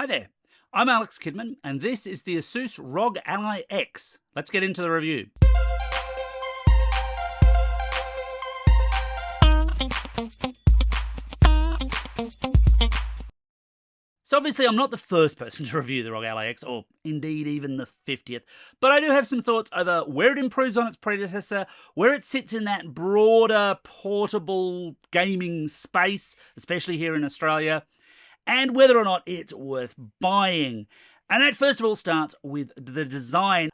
Hi there, I'm Alex Kidman, and this is the Asus ROG Ally X. Let's get into the review. So obviously I'm not the first person to review the ROG Ally X, or indeed even the 50th, but I do have some thoughts over where it improves on its predecessor, where it sits in that broader, portable gaming space, especially here in Australia, and whether or not it's worth buying. And that first of all starts with the design.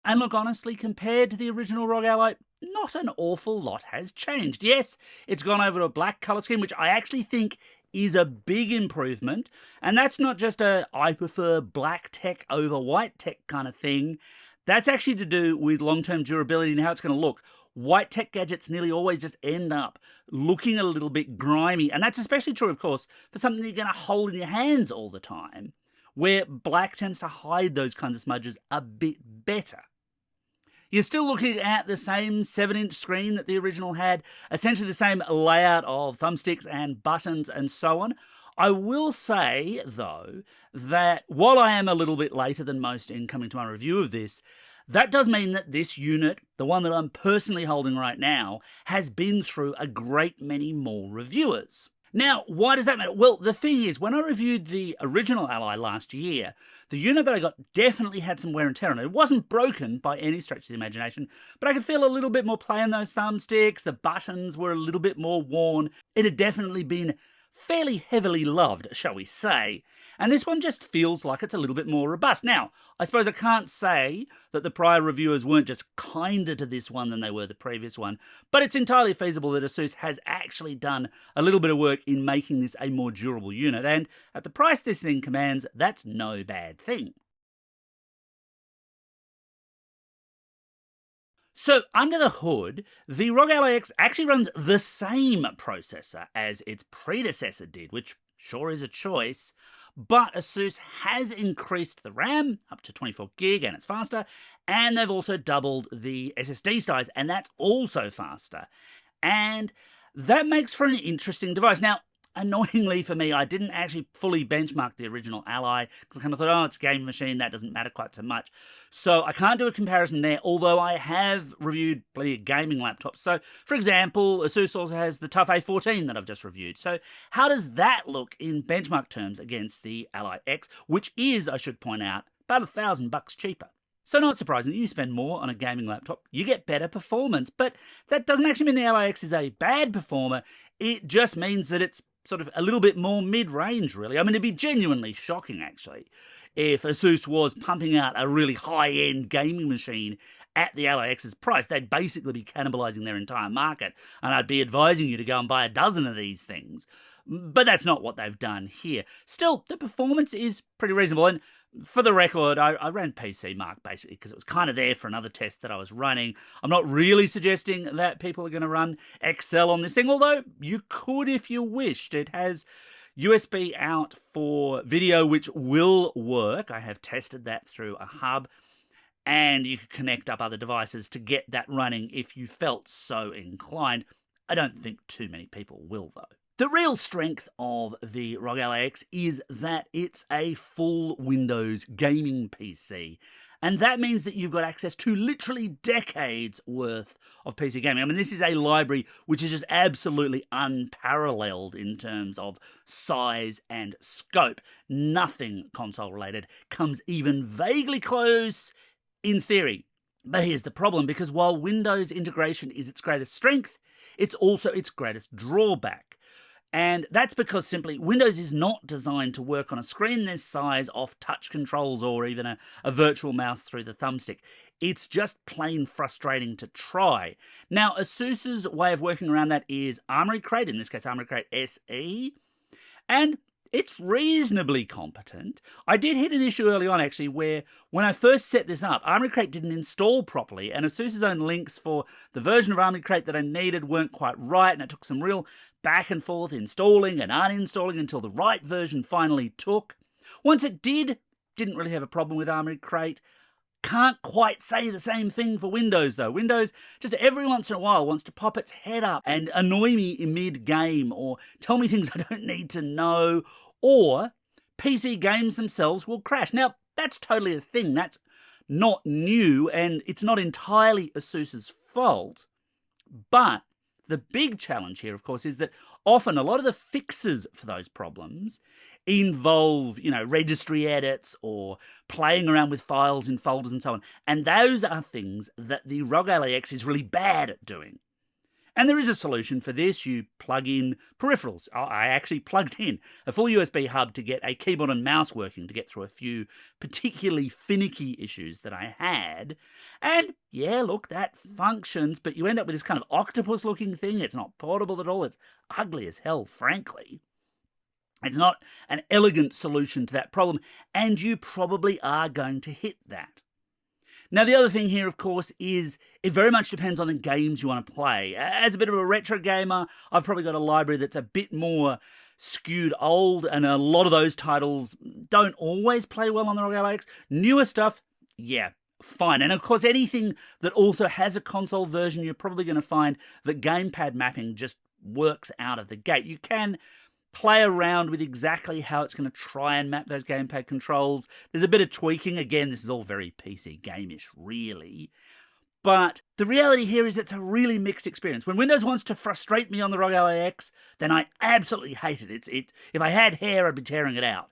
And look, honestly, compared to the original ROG Ally, not an awful lot has changed. Yes, it's gone over to a black colour scheme, which I actually think is a big improvement. And that's not just a I prefer black tech over white tech kind of thing. That's actually to do with long-term durability and how it's going to look. White tech gadgets nearly always just end up looking a little bit grimy. And that's especially true, of course, for something you're going to hold in your hands all the time, where black tends to hide those kinds of smudges a bit better. You're still looking at the same 7-inch screen that the original had, essentially the same layout of thumbsticks and buttons and so on. I will say, though, that while I am a little bit later than most in coming to my review of this, that does mean that this unit, the one that I'm personally holding right now, has been through a great many more reviewers. Now, why does that matter? Well, the thing is, when I reviewed the original Ally last year, the unit that I got definitely had some wear and tear on it. It wasn't broken by any stretch of the imagination, but I could feel a little bit more play in those thumbsticks, the buttons were a little bit more worn. It had definitely been fairly heavily loved, shall we say, and this one just feels like it's a little bit more robust. Now, I suppose I can't say that the prior reviewers weren't just kinder to this one than they were the previous one, but it's entirely feasible that Asus has actually done a little bit of work in making this a more durable unit, and at the price this thing commands, that's no bad thing. So, under the hood, the ROG Ally X actually runs the same processor as its predecessor did, which sure is a choice, but Asus has increased the RAM up to 24 gig and it's faster, and they've also doubled the SSD size, and that's also faster. And that makes for an interesting device. Now, annoyingly for me, I didn't actually fully benchmark the original Ally, because I kind of thought, oh, it's a gaming machine, that doesn't matter quite so much. So I can't do a comparison there, although I have reviewed plenty of gaming laptops. So, for example, Asus also has the Tough A14 that I've just reviewed. So how does that look in benchmark terms against the Ally X, which is, I should point out, about $1,000 cheaper? So not surprisingly, you spend more on a gaming laptop, you get better performance, but that doesn't actually mean the Ally X is a bad performer, it just means that it's sort of a little bit more mid-range, really. I mean, it'd be genuinely shocking, actually, if Asus was pumping out a really high-end gaming machine at the Ally X's price. They'd basically be cannibalizing their entire market, and I'd be advising you to go and buy a dozen of these things. But that's not what they've done here. Still, the performance is pretty reasonable, and for the record, I ran PC Mark basically because it was kind of there for another test that I was running. I'm not really suggesting that people are going to run Excel on this thing, although you could if you wished. It has USB out for video, which will work. I have tested that through a hub, and you could connect up other devices to get that running if you felt so inclined. I don't think too many people will, though. The real strength of the ROG Ally X is that it's a full Windows gaming PC. And that means that you've got access to literally decades worth of PC gaming. I mean, this is a library which is just absolutely unparalleled in terms of size and scope. Nothing console related comes even vaguely close in theory. But here's the problem, because while Windows integration is its greatest strength, it's also its greatest drawback. And that's because simply Windows is not designed to work on a screen this size off touch controls or even a virtual mouse through the thumbstick. It's just plain frustrating to try. Now, Asus's way of working around that is Armoury Crate, in this case Armoury Crate SE, and it's reasonably competent. I did hit an issue early on, actually, where when I first set this up, Armoury Crate didn't install properly, and Asus's own links for the version of Armoury Crate that I needed weren't quite right, and it took some real back and forth installing and uninstalling until the right version finally took. Once it did, didn't really have a problem with Armoury Crate. Can't quite say the same thing for Windows though. Windows just every once in a while wants to pop its head up and annoy me in mid-game or tell me things I don't need to know, or PC games themselves will crash. Now, that's totally a thing. That's not new and it's not entirely Asus's fault, but the big challenge here, of course, is that often a lot of the fixes for those problems involve, registry edits or playing around with files in folders and so on. And those are things that the ROG Ally X is really bad at doing. And there is a solution for this. You plug in peripherals. I actually plugged in a full USB hub to get a keyboard and mouse working to get through a few particularly finicky issues that I had. And yeah, look, that functions, but you end up with this kind of octopus-looking thing. It's not portable at all. It's ugly as hell, frankly. It's not an elegant solution to that problem, and you probably are going to hit that. Now, the other thing here, of course, is it very much depends on the games you want to play. As a bit of a retro gamer, I've probably got a library that's a bit more skewed old, and a lot of those titles don't always play well on the ROG Ally X. Newer stuff, yeah, fine. And of course, anything that also has a console version, you're probably going to find that gamepad mapping just works out of the gate. You can play around with exactly how it's going to try and map those gamepad controls. There's a bit of tweaking. Again, this is all very PC game-ish, really. But the reality here is it's a really mixed experience. When Windows wants to frustrate me on the ROG Ally X, then I absolutely hate it. If I had hair, I'd be tearing it out.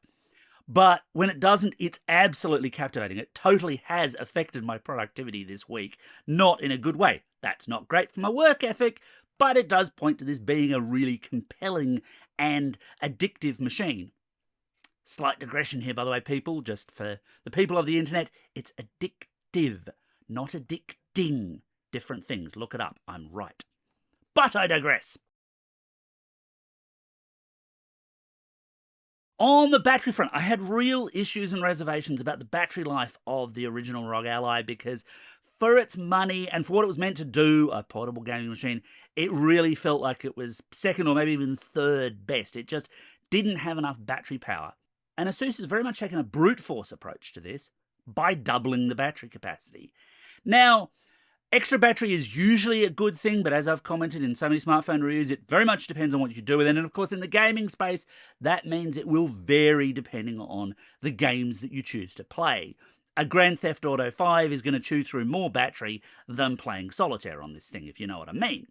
But when it doesn't, it's absolutely captivating. It totally has affected my productivity this week, not in a good way. That's not great for my work ethic, but it does point to this being a really compelling and addictive machine. Slight digression here, by the way, people, just for the people of the internet. It's addictive, not addicting. Different things. Look it up. I'm right. But I digress. On the battery front, I had real issues and reservations about the battery life of the original ROG Ally because for its money and for what it was meant to do, a portable gaming machine, it really felt like it was second or maybe even third best. It just didn't have enough battery power. And Asus has very much taken a brute force approach to this by doubling the battery capacity. Now, extra battery is usually a good thing, but as I've commented in so many smartphone reviews, it very much depends on what you do with it. And of course, in the gaming space, that means it will vary depending on the games that you choose to play. A Grand Theft Auto 5 is going to chew through more battery than playing solitaire on this thing, if you know what I mean.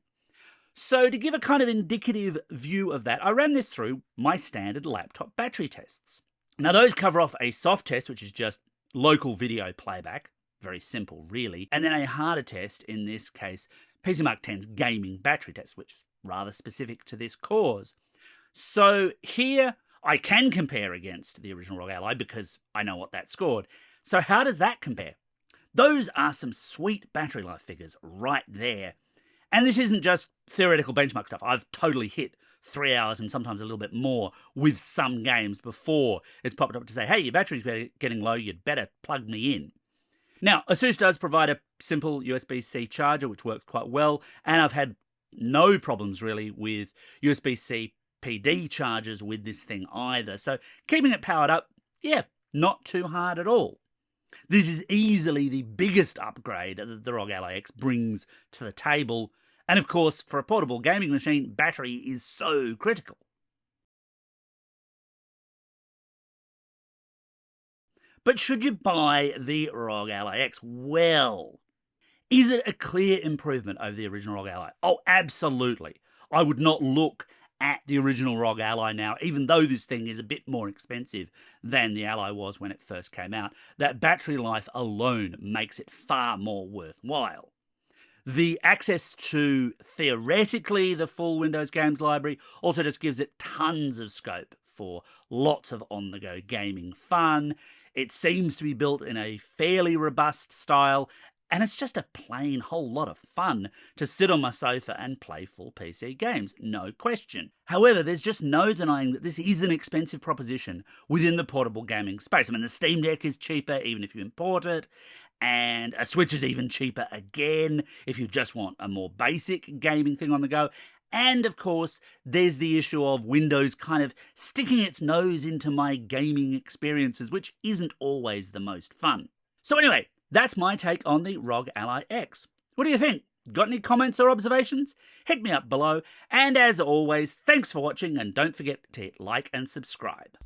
So to give a kind of indicative view of that, I ran this through my standard laptop battery tests. Now those cover off a soft test, which is just local video playback, very simple really, and then a harder test, in this case PC Mark 10's gaming battery test, which is rather specific to this cause. So here I can compare against the original ROG Ally because I know what that scored. So how does that compare? Those are some sweet battery life figures right there. And this isn't just theoretical benchmark stuff. I've totally hit 3 hours and sometimes a little bit more with some games before it's popped up to say, hey, your battery's getting low, you'd better plug me in. Now, Asus does provide a simple USB-C charger, which works quite well, and I've had no problems really with USB-C PD chargers with this thing either. So keeping it powered up, yeah, not too hard at all. This is easily the biggest upgrade that the ROG Ally X brings to the table, and of course, for a portable gaming machine, battery is so critical. But should you buy the ROG Ally X? Well, is it a clear improvement over the original ROG Ally? Oh, absolutely. I would not look at the original ROG Ally now, even though this thing is a bit more expensive than the Ally was when it first came out. That battery life alone makes it far more worthwhile. The access to, theoretically, the full Windows games library also just gives it tons of scope for lots of on-the-go gaming fun. It seems to be built in a fairly robust style, and it's just a plain whole lot of fun to sit on my sofa and play full PC games, no question. However, there's just no denying that this is an expensive proposition within the portable gaming space. I mean, the Steam Deck is cheaper even if you import it, and a Switch is even cheaper again if you just want a more basic gaming thing on the go. And of course, there's the issue of Windows kind of sticking its nose into my gaming experiences, which isn't always the most fun. So anyway, That's my take on the ROG Ally X. What do you think? Got any comments or observations? Hit me up below. And as always, thanks for watching, and don't forget to hit like and subscribe.